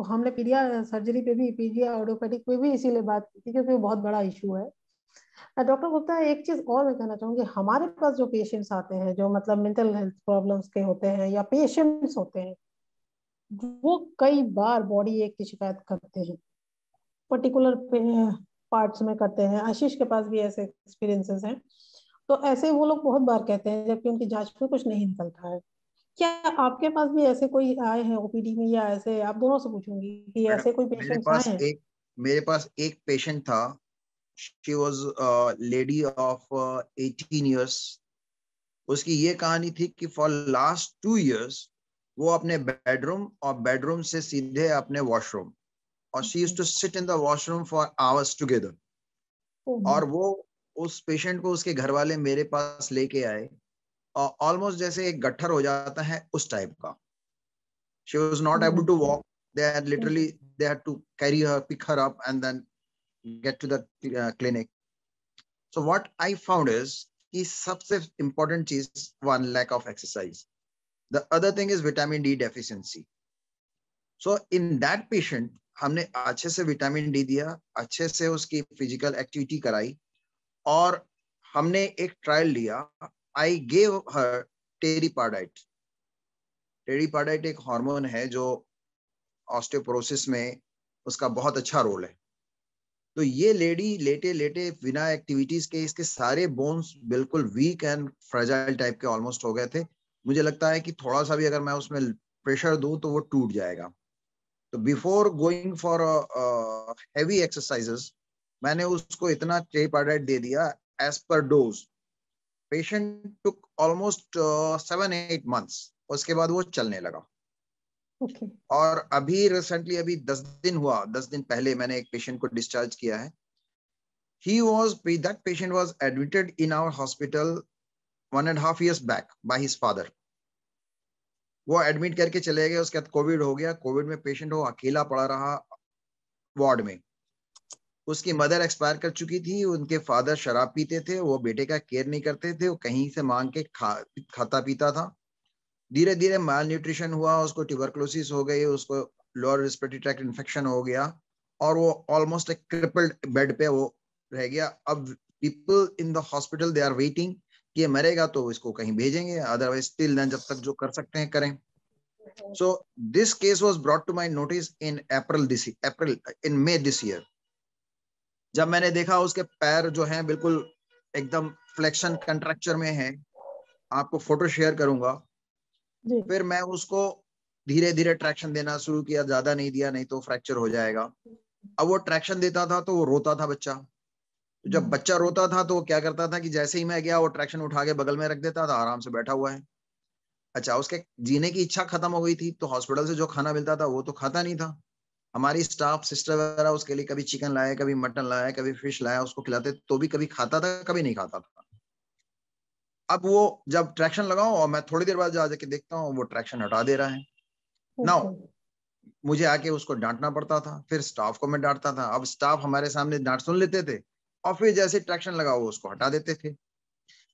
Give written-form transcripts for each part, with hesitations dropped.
हमने पीडिया सर्जरी पे भी, पीडिया ऑर्थोपेडिक पे भी इसीलिए बात की थी क्योंकि वो बहुत बड़ा इशू है। डॉक्टर गुप्ता, एक चीज और मैं कहना चाहूंगी, हमारे पास जो पेशेंट्स आते हैं जो मतलब मेंटल हेल्थ प्रॉब्लम्स के होते हैं या पेशेंट्स होते हैं, वो कई बार बॉडी एक की शिकायत करते हैं, पर्टिकुलर पार्ट्स में करते हैं। आशीष के पास भी ऐसे एक्सपीरियंसेस हैं। तो ऐसे वो लोग बहुत बार कहते हैं जबकि उनकी जांच में कुछ नहीं निकलता है। क्या आपके पास भी ऐसे कोई आए हैं ओपीडी में, या ऐसे, आप दोनों से पूछूंगी कि मैडम, ऐसे कोई पेशेंट्स आए हैं? मेरे पास एक पेशेंट था। She was lady of 18 years. उसकी ये कहानी थी कि फॉर लास्ट 2 इयर्स वो अपने बेडरूम और बेडरूम से सीधे अपने वॉशरूम, और she used to sit in the washroom for hours together. और वो उस पेशेंट को उसके घर वाले मेरे पास लेके आए, और ऑलमोस्ट जैसे एक गट्ठर हो जाता है उस टाइप का। She was not able to walk. They had literally, they had to carry her, pick her up, and then get to the clinic. So what I found is कि सबसे important चीज, one, lack of exercise. The other thing is vitamin D deficiency. So in that patient हमने अच्छे से vitamin D दिया, अच्छे से उसकी फिजिकल एक्टिविटी कराई, और हमने एक ट्रायल लिया। I gave her टेरिपार्डाइट। टेरिपार्डाइट एक हार्मोन है जो ऑस्टियोपोरोसिस में उसका बहुत अच्छा रोल है। तो ये लेडी लेटे लेटे बिना एक्टिविटीज के, इसके सारे बोन्स बिल्कुल वीक एंड फ्रेजाइल टाइप के ऑलमोस्ट हो गए थे। मुझे लगता है कि थोड़ा सा भी अगर मैं उसमें प्रेशर दूं तो वो टूट जाएगा। तो before going for heavy exercises मैंने उसको इतना टेरिपार्डाइट दे दिया as per dose. Patient took almost 7-8 months। उसके बाद वो चलने लगा। Okay. और अभी रिसेंटली, अभी 10 दिन हुआ, 10 दिन पहले मैंने एक पेशेंट को डिस्चार्ज किया है। That patient was admitted in our hospital 1.5 years back by his father. वो एडमिट करके चले गए, उसके बाद कोविड हो गया। कोविड में पेशेंट वो अकेला पड़ा रहा वार्ड में। उसकी मदर एक्सपायर कर चुकी थी, उनके फादर शराब पीते थे, वो बेटे का केयर नहीं करते थे, वो कहीं से मांग के खाता पीता था। धीरे धीरे माल न्यूट्रिशन हुआ, उसको ट्यूबरकुलोसिस हो गई, उसको लोअर रेस्पिरेटरी ट्रैक्ट इन्फेक्शन हो गया, और वो ऑलमोस्ट एक क्रिपल्ड बेड पे वो रह गया। अब people in the hospital they are waiting कि ये मरेगा तो इसको कहीं भेजेंगे, अदरवाइज टिल देन जब तक जो कर सकते हैं करें। So this case was brought to my notice in May this year. जब मैंने देखा उसके पैर जो हैं बिल्कुल एकदम फ्लेक्शन कंट्रैक्चर में है, आपको फोटो शेयर करूंगा। फिर मैं उसको धीरे धीरे ट्रैक्शन देना शुरू किया, ज्यादा नहीं दिया, नहीं तो फ्रैक्चर हो जाएगा। अब वो ट्रैक्शन देता था तो वो रोता था बच्चा। तो जब बच्चा रोता था तो वो क्या करता था कि जैसे ही मैं गया वो ट्रैक्शन उठा के बगल में रख देता था, आराम से बैठा हुआ है। अच्छा, उसके जीने की इच्छा खत्म हो गई थी, तो हॉस्पिटल से जो खाना मिलता था वो तो खाता नहीं था। हमारी स्टाफ सिस्टर वगैरह उसके लिए कभी चिकन लाया, कभी मटन लाया, कभी फिश लाया, उसको खिलाते तो भी कभी खाता था, कभी नहीं खाता था। अब वो जब ट्रैक्शन लगाऊं और मैं थोड़ी देर बाद जाके देखता हूँ वो ट्रैक्शन हटा दे रहा है। नाउ मुझे आके उसको डांटना पड़ता था, फिर स्टाफ को मैं डांटता था। अब स्टाफ हमारे सामने डांट सुन लेते थे, और फिर जैसे ट्रैक्शन लगा वो उसको हटा देते थे।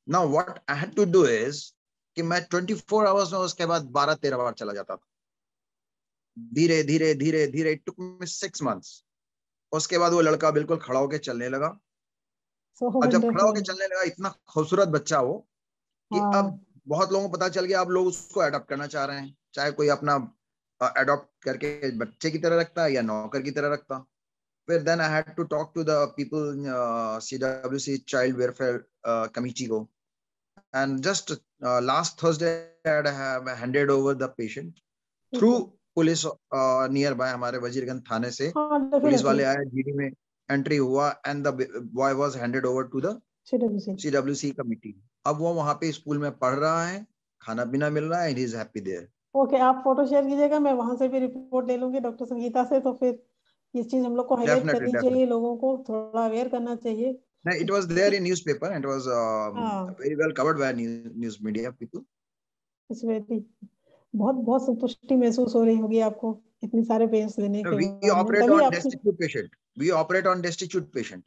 Now what I had to do is कि मैं 24 आवर्स में उसके बाद 12-13 बार चला जाता था। धीरे धीरे धीरे धीरे, इट टुक मी 6 months। उसके बाद वो लड़का बिल्कुल खड़ा होकर चलने लगा। और जब खड़ा होकर चलने लगा, इतना खूबसूरत बच्चा वो कि अब बहुत लोगों को पता चल गया, अब लोग उसको अडॉप्ट करना चाह रहे हैं, चाहे कोई अपना अडॉप्ट करके बच्चे की तरह रखता या नौकर की तरह रखता। फिर then I had to talk to the people, CWC child welfare committee को, and just last Thursday I have handed over the patient through police nearby. हमारे वजीरगंज थाने से पुलिस वाले आए, जीडी में एंट्री हुआ, and the boy was handed over to the CWC committee. अब वो वहां पे स्कूल में पढ़ रहा है, खाना पीना मिल रहा है, and he is happy there. Okay, आप फोटो शेयर कीजिएगा, मैं वहां से भी रिपोर्ट ले लूंगी डॉक्टर संगीता से। तो फिर ये चीज हम लोग को हाईलाइट करनी चाहिए, लोगों को थोड़ा अवेयर करना चाहिए। No, it was there in newspaper and it was very well covered by news media people. It's very, बहुत बहुत संतुष्टि महसूस हो रही होगी आपको इतने सारे पेशेंट्स लेने के We बाद में। operate तभी on आपकी destitute patient. We operate on destitute patient.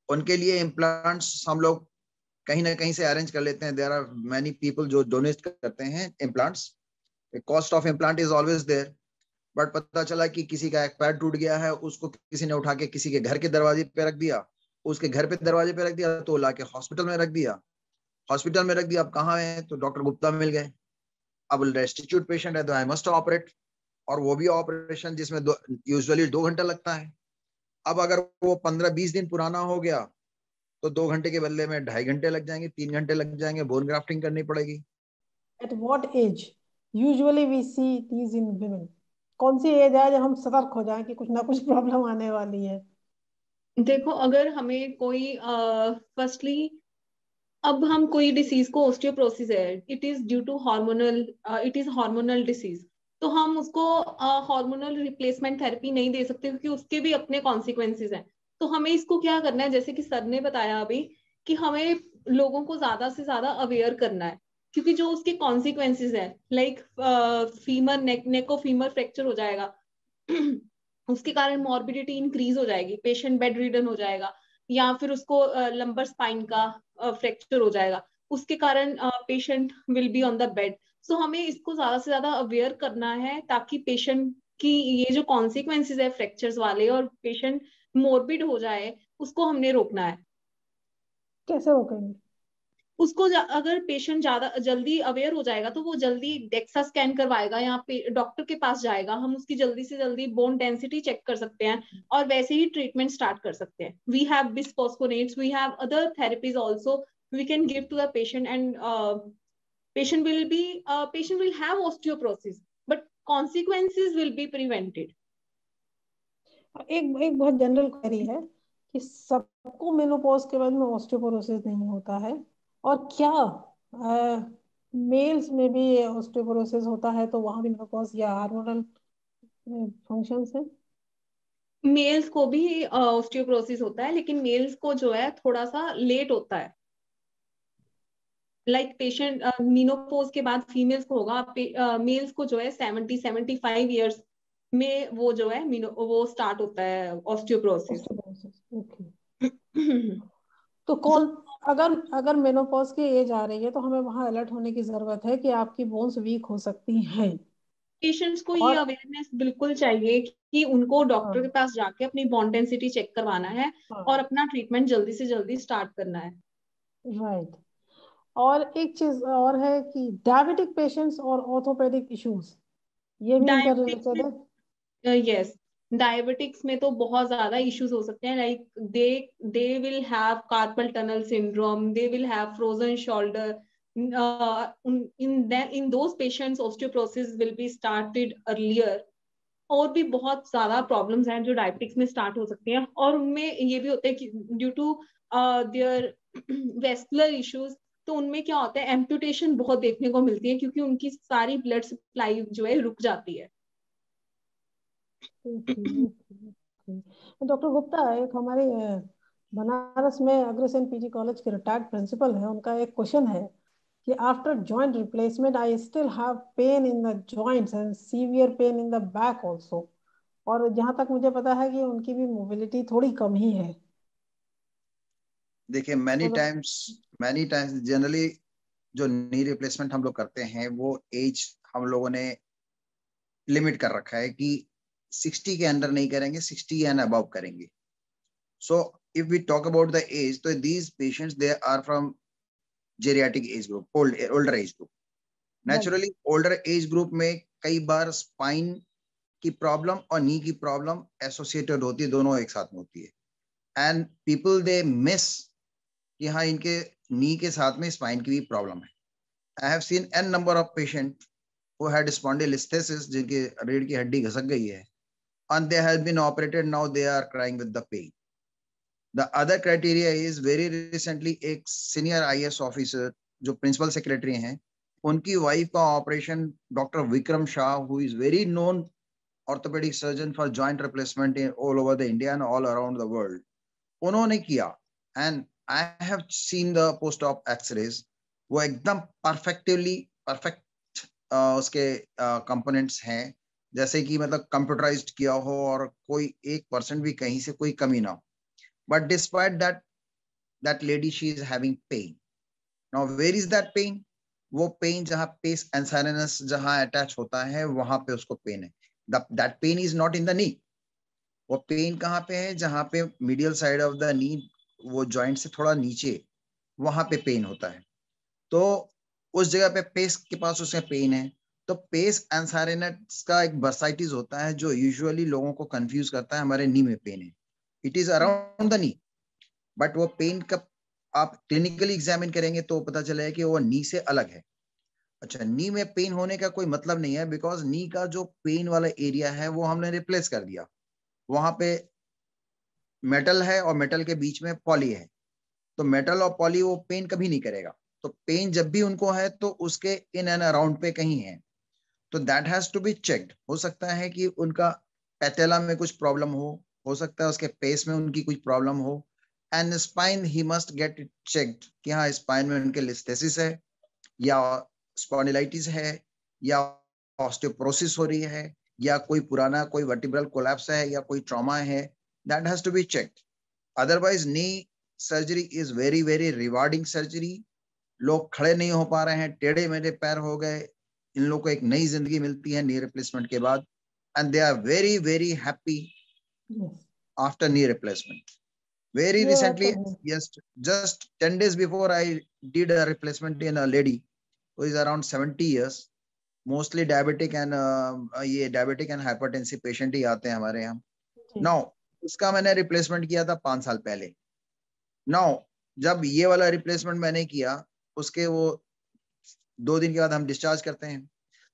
उनके लिए implants हम लोग कहीं ना कहीं से अरेंज कर लेते हैं। There are many people जो डोनेट करते हैं implants. The cost of implant is always there. But पता चला कि किसी का एक पैर टूट गया है, उसको किसी ने उठा के किसी के घर के दरवाजे पे रख दिया, उसके घर पे दरवाजे पे रख दिया, तो ला के हॉस्पिटल में रख दिया। हॉस्पिटल में रख दिया, अब कहाँ है, तो डॉक्टर गुप्ता मिल गए। अब रेस्टिट्यूट पेशेंट है तो आई मस्ट ऑपरेट, और वो भी ऑपरेशन जिसमें यूजुअली 2 घंटा लगता है। अब अगर वो 15-20 दिन पुराना हो गया तो 2 घंटे के बदले में 2.5 घंटे लग जाएंगे, 3 घंटे लग जाएंगे, बोन ग्राफ्टिंग करनी पड़ेगी। At what age usually we see these in women? कौन सी एज है जब हम सतर्क हो जाएं कि कुछ ना कुछ प्रॉब्लम आने वाली है? देखो, अगर हमें कोई फर्स्टली अब हम कोई डिसीज को ऑस्टियोप्रोसिस है, it is due to hormonal, it is hormonal disease, तो हम उसको हार्मोनल रिप्लेसमेंट थेरेपी नहीं दे सकते क्योंकि उसके भी अपने कॉन्सिक्वेंसेज हैं। तो हमें इसको क्या करना है, जैसे कि सर ने बताया अभी, कि हमें लोगों को ज्यादा से ज्यादा अवेयर करना है, क्योंकि जो उसके कॉन्सिक्वेंसेज है, लाइक फीमर नेको फीमर फ्रैक्चर हो जाएगा उसके कारण मॉर्बिडिटी इंक्रीज हो जाएगी, पेशेंट बेड रिडन हो जाएगा, या फिर उसको लंबर स्पाइन का फ्रैक्चर हो जाएगा, उसके कारण patient will be on the bed. So हमें इसको ज्यादा से ज्यादा अवेयर करना है ताकि पेशेंट की ये जो कॉन्सिक्वेंसेज है फ्रैक्चर्स वाले और पेशेंट मोर्बिड हो जाए, उसको हमने रोकना है। कैसे रोकेंगे? उसको अगर पेशेंट ज्यादा जल्दी अवेयर हो जाएगा तो वो जल्दी डेक्सा स्कैन करवाएगा या डॉक्टर के पास जाएगा, हम उसकी जल्दी से जल्दी बोन डेंसिटी चेक कर सकते हैं और वैसे ही ट्रीटमेंट स्टार्ट कर सकते हैं। We have bisphosphonates, we have other therapies also we can give to the patient, and patient will have osteoporosis but consequences will be prevented. एक एक बहुत जनरल क्वेरी है कि सबको मेनोपॉज के बाद में ऑस्टियोपोरोसिस नहीं होता है, और क्या मेल्स में भी ऑस्टियोपोरोसिस होता है, तो वहां भी मेनोपॉज या हार्मोनल फंक्शंस है? मेल्स को भी ऑस्टियोपोरोसिस होता है, लेकिन मेल्स को जो है थोड़ा सा लेट होता है। लाइक पेशेंट मीनोपोज के बाद फीमेल्स को होगा, मेल्स को जो है 70-75 ईयर्स में वो जो है वो स्टार्ट होता है ऑस्टियोपोरोसिस। Osteoporosis, okay. तो कौन, अगर अगर मेनोपॉज की एज आ रही है तो हमें वहां अलर्ट होने की जरूरत है कि आपकी बोन्स वीक हो सकती हैं। पेशेंट्स को ये और अवेयरनेस बिल्कुल चाहिए कि उनको डॉक्टर के हाँ, पास जाके अपनी बॉन डेंसिटी चेक करवाना है और हाँ, अपना ट्रीटमेंट जल्दी से जल्दी स्टार्ट करना है। राइट। और एक चीज और है कि डायबिटिक पेशेंट्स और ऑर्थोपेडिक इश्यूज, ये भी इंटर डायबिटिक्स रिलेटेड है? में, यस, डायबिटिक्स में तो बहुत ज्यादा इश्यूज हो सकते हैं, like they they will have carpal tunnel syndrome, they will have frozen shoulder, in those patients osteoporosis will be started earlier। और भी बहुत ज्यादा प्रॉब्लम्स हैं जो डायबिटिक्स में स्टार्ट हो सकती हैं, और उनमें ये भी होता है कि due to their vascular issues, तो उनमें क्या होता है, एम्पुटेशन बहुत देखने को मिलती है क्योंकि उनकी सारी ब्लड सप्लाई जो है रुक जाती है। डॉक्टर गुप्ता, एक हमारे बनारस में अग्रसेन पीजी कॉलेज के रिटायर्ड प्रिंसिपल है, उनका एक क्वेश्चन है कि after joint replacement I still have pain in the joints and severe pain in the back also. और जहां तक मुझे पता है कि उनकी भी मोबिलिटी थोड़ी कम ही है। देखिए, तो मैनी टाइम्स जनरली जो नी रिप्लेसमेंट हम लोग करते हैं वो एज हम लोगों ने लिमिट कर रखा है कि 60 के अंडर नहीं करेंगे, 60 एंड अबव करेंगे। So if we talk about the age, तो these patients they are from geriatric age group, older age group. Right, naturally older age group में कई बार स्पाइन की प्रॉब्लम और नी की प्रॉब्लम एसोसिएटेड होती है, दोनों एक साथ में होती है। एंड पीपल दे मिस कि हाँ, इनके नी के साथ में स्पाइन की भी प्रॉब्लम है। आई have seen an number of patient who had spondylolisthesis, जिनकी रीढ़ की हड्डी घसक गई है, and they have been operated, now they are crying with the pain. The other criteria is very recently एक सीनियर IAS ऑफिसर जो principal secretary हैं, उनकी वाइफ का operation doctor Vikram Shah, who is very known orthopaedic surgeon for joint replacement in all over the India and all around the world, उन्होंने किया। And I have seen the post of x-rays, वो एकदम perfect उसके components हैं, जैसे कि मतलब computerised किया हो और कोई 1% भी कहीं से कोई कमी ना हो। But despite that lady she is having pain. Now where is that pain? वो पेन जहाँ पेस एंसाइनस जहाँ अटैच होता है वहां पे उसको पेन है। That pain is not in the knee. वो पेन कहाँ पे है? जहाँ पे medial side of the knee, वो जॉइंट से थोड़ा नीचे, वहां पे पेन होता है। तो उस जगह पे पेस के पास उसका पेन है। तो पेस एंसाइरिनस का एक बर्साइटिस होता है जो यूजुअली लोगों को कंफ्यूज करता है, हमारे नी में पेन है, it is around the knee. But वो पेन का आप क्लिनिकली एग्जामिन करेंगे तो पता चलेगा कि वो नी से अलग है। अच्छा, नी में पेन होने का कोई मतलब नहीं है, बिकॉज नी का जो पेन वाला एरिया है वो हमने रिप्लेस कर दिया। वहां पे मेटल है और मेटल के बीच में पॉली है, तो मेटल और पॉली वो पेन कभी नहीं करेगा। तो पेन जब भी उनको है तो उसके इन एंड अराउंड पे कहीं है। तो that has to be checked. हो सकता है कि उनका पैटेला में कुछ प्रॉब्लम हो सकता है उसके पेस में उनकी कुछ प्रॉब्लम हो, and spine he must get it checked कि हाँ स्पाइन में उनके लिस्थेसिस है या स्पॉन्डिलाइटिस है या ऑस्टियोपोरोसिस हो रही है या कोई पुराना कोई वर्टिब्रल कोलैप्स है या कोई ट्रॉमा है, that has to be checked. Otherwise knee surgery is very very rewarding surgery. लोग खड़े नहीं हो पा रहे हैं, टेढ़े मेढ़े पैर हो गए, इन लोगों को एक नई जिंदगी मिलती है नी रिप्लेसमेंट के बाद, and they are very very happy after knee replacement. Very ये बात recently, तो है। yes, just 10 days before, I did a replacement in a lady who is around 70 years, mostly diabetic and ये diabetic and hypertensive patient ही आते हैं हमारे यहाँ। जी। Now, उसका मैंने replacement किया था 5 साल पहले। Now, जब ये वाला replacement मैंने किया, उसके वो 2 दिन के बाद हम डिस्चार्ज करते हैं।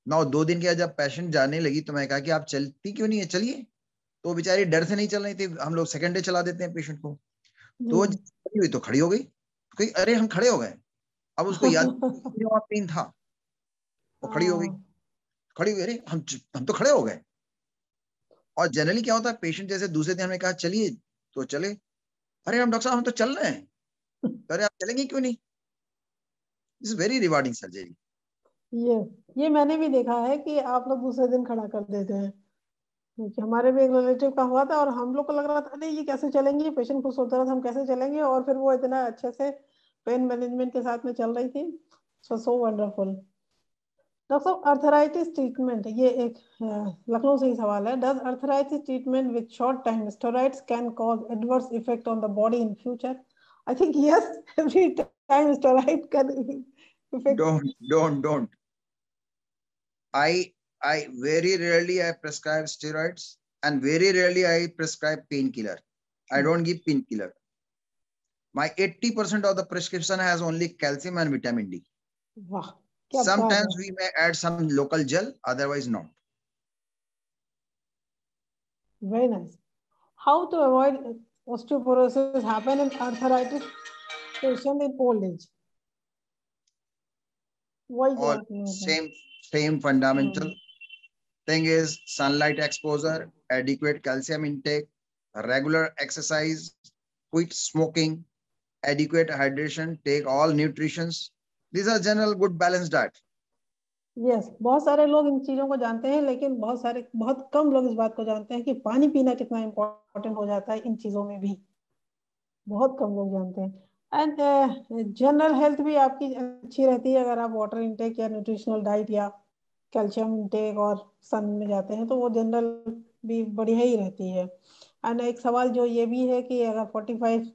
Now 2 दिन के बाद जब पेशेंट जाने लगी तो मैं कहा कि आप चलती क्यों नहीं है, चलिए। तो वो बेचारी डर से नहीं चल रही थी, हम लोग सेकेंड डे चला देते हैं पेशेंट को। तो वो खड़ी हुई तो खड़ी हो गई, तो कही अरे हम खड़े हो गए। अब उसको याद वहाँ पेन था, वो खड़ी हो गई, खड़ी हुई, अरे हम तो खड़े हो गए। और जनरली क्या होता है, पेशेंट जैसे दूसरे दिन हमने कहा चलिए तो चले, अरे हम डॉक्टर साहब हम तो चल रहे हैं, अरे आप चलेंगे क्यों नहीं। Is very rewarding surgery. ये मैंने भी देखा है कि आप लोग दूसरे दिन खड़ा कर देते हैं, क्योंकि हमारे भी एक रिलेटिव का हुआ था और हम लोग को लग रहा था अरे ये कैसे चलेंगे, पेशेंट खुश होता रहा था हम कैसे चलेंगे, और फिर वो इतना अच्छे से पेन मैनेजमेंट के साथ में चल रही थी। So wonderful. डॉक्टर साहब, अर्थराइटिस ट्रीटमेंट, ये एक लखनऊ से ही सवाल है। Does arthritis treatment with short time steroids can cause adverse effect on the body in future? I think yes, every time steroid can effect. Don't. I very rarely I prescribe steroids and very rarely I prescribe painkiller. I don't give painkiller. My 80% of the prescription has only calcium and vitamin D. वाह, क्या बात Sometimes है। we may add some local gel, otherwise not. Very nice. How to avoid osteoporosis happen in arthritis patient in old age? वही जो All आपने बताया। same fundamental thing is sunlight exposure, adequate calcium intake, regular exercise, quit smoking, adequate hydration, take all nutritions. These are general good balanced diet. Yes, बहुत सारे लोग इन चीजों को जानते हैं, लेकिन बहुत कम लोग इस बात को जानते हैं कि पानी पीना कितना इम्पोर्टेंट हो जाता है इन चीजों में भी। बहुत कम लोग जानते हैं। एंड जनरल हेल्थ भी आपकी अच्छी रहती है अगर आप वाटर इनटेक या न्यूट्रिशनल डाइट या कैल्शियम इनटेक और सन में जाते हैं, तो वो जनरल भी बढ़िया ही रहती है। एंड एक सवाल जो ये भी है कि अगर 45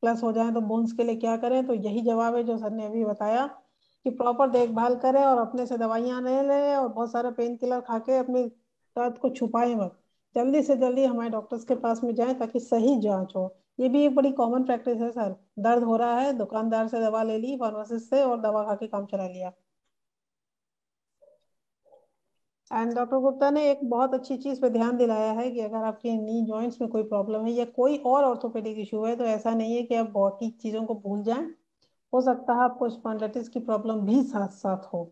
प्लस हो जाए तो बोन्स के लिए क्या करें, तो यही जवाब है जो सर ने अभी बताया कि प्रॉपर देखभाल करें और अपने से दवाइयां नहीं लें और बहुत सारा पेन किलर खा के अपने दर्द को छुपाएं मत। जल्दी से जल्दी हमारे डॉक्टर्स के पास में जाएं ताकि सही जांच हो। ये भी एक बड़ी कॉमन प्रैक्टिस है सर, दर्द हो रहा है, दुकानदार से दवा ले ली, फार्मासिस्ट से, और दवा खा के काम चला लिया। एंड डॉक्टर गुप्ता ने एक बहुत अच्छी चीज पे ध्यान दिलाया है कि अगर आपके नी जॉइंट्स में कोई प्रॉब्लम है या कोई और ऑर्थोपेडिक इशू है, तो ऐसा नहीं है कि आप बाकी चीजों को भूल जाएं। हो सकता है आपको स्पॉन्डिलाइटिस की प्रॉब्लम भी साथ साथ हो।